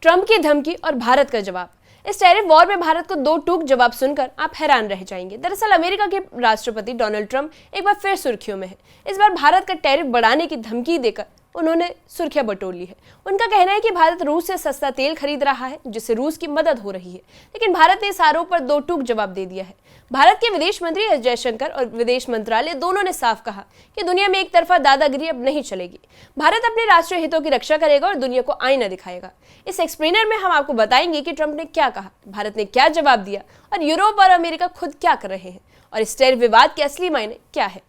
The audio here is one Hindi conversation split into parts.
ट्रंप की धमकी और भारत का जवाब। इस टैरिफ वॉर में भारत को दो टूक जवाब सुनकर आप हैरान रह जाएंगे। दरअसल अमेरिका के राष्ट्रपति डोनाल्ड ट्रंप एक बार फिर सुर्खियों में है। इस बार भारत का टैरिफ बढ़ाने की धमकी देकर उन्होंने सुर्खियां बटोर ली है। उनका कहना है कि भारत रूस से सस्ता तेल खरीद रहा है, जिससे रूस की मदद हो रही है। लेकिन भारत ने इस आरोप पर दो टूक जवाब दे दिया है। भारत के विदेश मंत्री एस जयशंकर और विदेश मंत्रालय दोनों ने साफ कहा कि दुनिया में एक तरफा दादागिरी अब नहीं चलेगी। भारत अपने राष्ट्रीय हितों की रक्षा करेगा और दुनिया को आईना दिखाएगा। इस एक्सप्लेनर में हम आपको बताएंगे कि ट्रंप ने क्या कहा, भारत ने क्या जवाब दिया और यूरोप और अमेरिका खुद क्या कर रहे हैं और इस टैरिफ विवाद के असली मायने क्या है।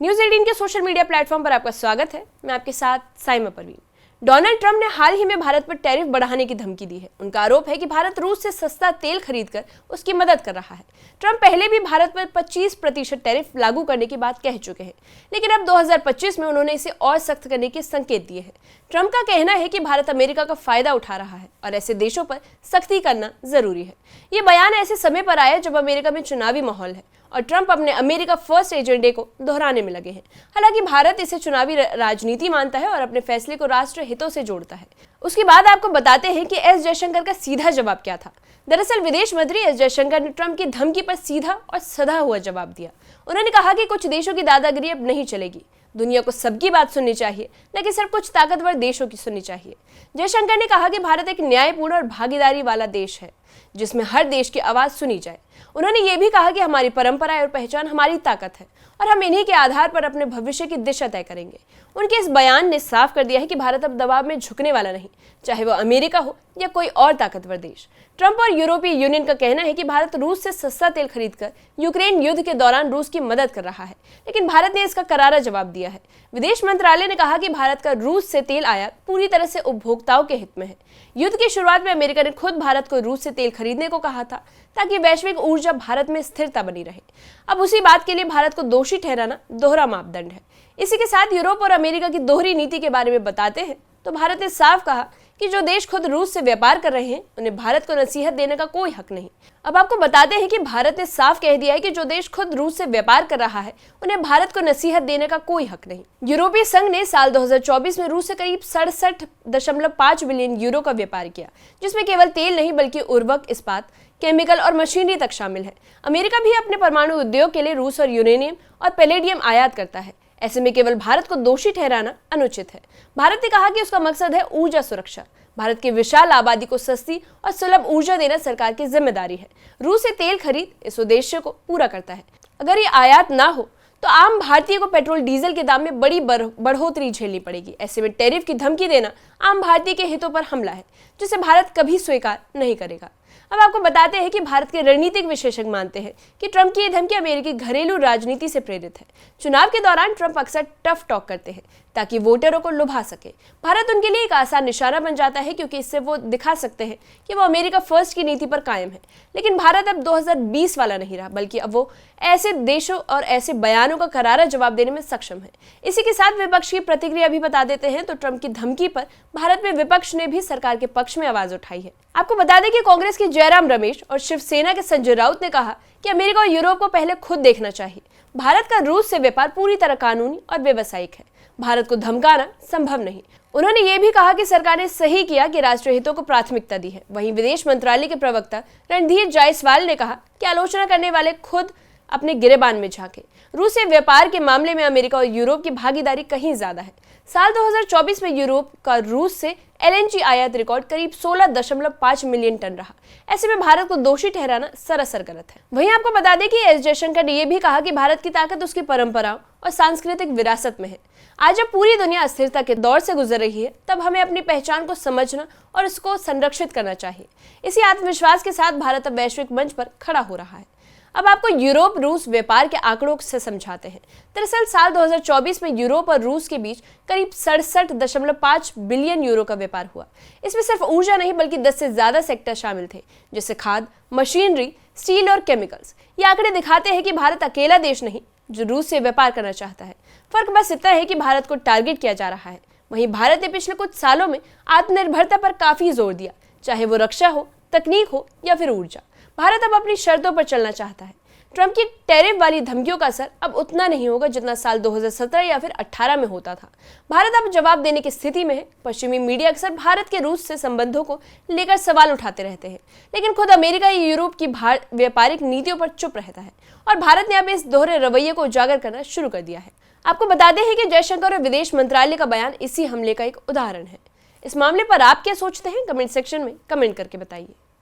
न्यूज़ 18 के सोशल मीडिया प्लेटफॉर्म पर आपका स्वागत है। मैं आपके साथ साइमा परवीन। डोनाल्ड ट्रंप ने हाल ही में भारत पर टैरिफ बढ़ाने की धमकी दी है। उनका आरोप है कि भारत रूस से सस्ता तेल खरीदकर उसकी मदद कर रहा है। ट्रंप पहले भी भारत पर 25% टैरिफ लागू करने की बात कह चुके हैं, लेकिन अब 2025 में उन्होंने इसे और सख्त करने के संकेत दिए हैं। ट्रंप का कहना है कि भारत अमेरिका का फायदा उठा रहा है और ऐसे देशों पर सख्ती करना जरूरी है। ये बयान ऐसे समय पर आया जब अमेरिका में चुनावी माहौल है और ट्रंप अपने अमेरिका फर्स्ट एजेंडे को दोहराने में लगे हैं। हालांकि भारत इसे चुनावी राजनीति मानता है और अपने फैसले को राष्ट्र हितों से जोड़ता है। उसके बाद आपको बताते हैं कि एस जयशंकर का सीधा जवाब क्या था। दरअसल विदेश मंत्री एस जयशंकर ने ट्रंप की धमकी पर सीधा और सधा हुआ जवाब दिया। उन्होंने कहा कि कुछ देशों की दादागिरी अब नहीं चलेगी। दुनिया को सबकी बात सुननी चाहिए, न कि सिर्फ कुछ ताकतवर देशों की सुननी चाहिए। जयशंकर ने कहा कि भारत एक न्यायपूर्ण और भागीदारी वाला देश है, जिसमें हर देश की आवाज सुनी जाए। उन्होंने ये भी कहा कि हमारी परंपराएं और पहचान हमारी ताकत है और हम इन्हीं के आधार पर अपने भविष्य की दिशा तय करेंगे। उनके इस बयान ने साफ कर दिया है कि भारत अब दबाव में झुकने वाला नहीं, चाहे वो अमेरिका हो या कोई और ताकतवर देश। ट्रंप और यूरोपीय यूनियन का कहना है कि भारत रूस से सस्ता तेल खरीदकर यूक्रेन युद्ध के दौरान रूस की मदद कर रहा है, लेकिन भारत ने इसका करारा जवाब दिया है। विदेश मंत्रालय ने कहा कि भारत का रूस से तेल आयात पूरी तरह से उपभोक्ताओं के हित में है। युद्ध की शुरुआत में अमेरिका ने खुद भारत को रूस से तेल खरीदने को कहा था ताकि वैश्विक ऊर्जा भारत में स्थिरता बनी रहे। अब उसी बात के लिए भारत को दोषी ठहराना दोहरा मापदंड है। इसी के साथ यूरोप और अमेरिका की दोहरी नीति के बारे में बताते हैं तो भारत ने साफ कहा कि जो देश खुद रूस से व्यापार कर रहे हैं उन्हें भारत को नसीहत देने का कोई हक नहीं। अब आपको बताते हैं कि भारत ने साफ कह दिया है कि जो देश खुद रूस से व्यापार कर रहा है उन्हें भारत को नसीहत देने का कोई हक नहीं। यूरोपीय संघ ने साल 2024 में रूस से करीब 67.5 बिलियन यूरो का व्यापार किया, जिसमें केवल तेल नहीं बल्कि उर्वरक, इस्पात, केमिकल और मशीनरी तक शामिल है। अमेरिका भी अपने परमाणु उद्योग के लिए रूस और यूरेनियम और पैलेडियम आयात करता है। ऐसे में केवल भारत को दोषी ठहराना अनुचित है। भारत ने कहा कि उसका मकसद है ऊर्जा सुरक्षा। भारत की विशाल आबादी को सस्ती और सुलभ ऊर्जा देना सरकार की जिम्मेदारी है। रूस से तेल खरीद इस उद्देश्य को पूरा करता है। अगर ये आयात ना हो तो आम भारतीय को पेट्रोल डीजल के दाम में बड़ी बढ़ोतरी झेलनी पड़ेगी। ऐसे में टैरिफ की धमकी देना आम भारतीय के हितों पर हमला है, जिसे भारत कभी स्वीकार नहीं करेगा। अब आपको बताते हैं कि भारत के रणनीतिक विशेषज्ञ मानते हैं कि ट्रंप की ये धमकी अमेरिकी घरेलू राजनीति से प्रेरित है। चुनाव के दौरान ट्रंप अक्सर टफ टॉक करते हैं ताकि वोटरों को लुभा सके। भारत उनके लिए एक आसान निशाना बन जाता है, क्योंकि इससे वो दिखा सकते हैं कि वो अमेरिका फर्स्ट की नीति पर कायम है। लेकिन भारत अब 2020 वाला नहीं रहा, बल्कि अब वो ऐसे देशों और ऐसे बयानों का करारा जवाब देने में सक्षम है। इसी के साथ विपक्ष की प्रतिक्रिया भी बता देते हैं तो ट्रंप की धमकी पर भारत में विपक्ष ने भी सरकार के पक्ष में आवाज उठाई है। आपको बता दें कि कांग्रेस के जयराम रमेश और शिवसेना के संजय राउत ने कहा कि अमेरिका और यूरोप को पहले खुद देखना चाहिए। भारत का रूस से व्यापार पूरी तरह कानूनी और व्यावसायिक है। भारत को धमकाना संभव नहीं। उन्होंने ये भी कहा कि सरकार ने सही किया कि राष्ट्रीय हितों को प्राथमिकता दी है। वहीं विदेश मंत्रालय के प्रवक्ता रणधीर जायसवाल ने कहा कि आलोचना करने वाले खुद अपने गिरेबान में झांके। रूस से व्यापार के मामले में अमेरिका और यूरोप की भागीदारी कहीं ज्यादा है। साल 2024 में यूरोप का रूस से एलएनजी आयात रिकॉर्ड करीब 16.5 मिलियन टन रहा। ऐसे में भारत को दोषी ठहराना सरासर गलत है। वहीं आपको बता दें कि एस जयशंकर ने यह भी कहा कि भारत की ताकत उसकी परंपराओं और सांस्कृतिक विरासत में है। आज जब पूरी दुनिया अस्थिरता के दौर से गुजर रही है, तब हमें अपनी पहचान को समझना और इसको संरक्षित करना चाहिए। इसी आत्मविश्वास के साथ भारत अब वैश्विक मंच पर खड़ा हो रहा है। अब आपको यूरोप रूस व्यापार के आंकड़ों से समझाते हैं। दरअसल साल 2024 में यूरोप और रूस के बीच करीब 67.5 बिलियन यूरो का व्यापार हुआ। इसमें सिर्फ ऊर्जा नहीं बल्कि 10 से ज्यादा सेक्टर शामिल थे, जैसे खाद, मशीनरी, स्टील और केमिकल्स। ये आंकड़े दिखाते हैं कि भारत अकेला देश नहीं जो रूस से व्यापार करना चाहता है। फर्क बस इतना है कि भारत को टारगेट किया जा रहा है। वहीं भारत ने पिछले कुछ सालों में आत्मनिर्भरता पर काफी जोर दिया, चाहे वो रक्षा हो, तकनीक हो या फिर ऊर्जा। भारत अब अपनी शर्तों पर चलना चाहता है। ट्रंप की टैरिफ वाली धमकियों का असर अब उतना नहीं होगा जितना साल 2017 या फिर 18 में होता था। भारत अब जवाब देने की स्थिति में है। पश्चिमी मीडिया अक्सर भारत के रूस से संबंधों को लेकर सवाल उठाते रहते हैं, लेकिन खुद अमेरिका या यूरोप की व्यापारिक नीतियों पर चुप रहता है और भारत ने अब इस दोहरे रवैये को उजागर करना शुरू कर दिया है। आपको बता दें कि जयशंकर और विदेश मंत्रालय का बयान इसी हमले का एक उदाहरण है। इस मामले पर आप क्या सोचते हैं? कमेंट सेक्शन में कमेंट करके बताइए।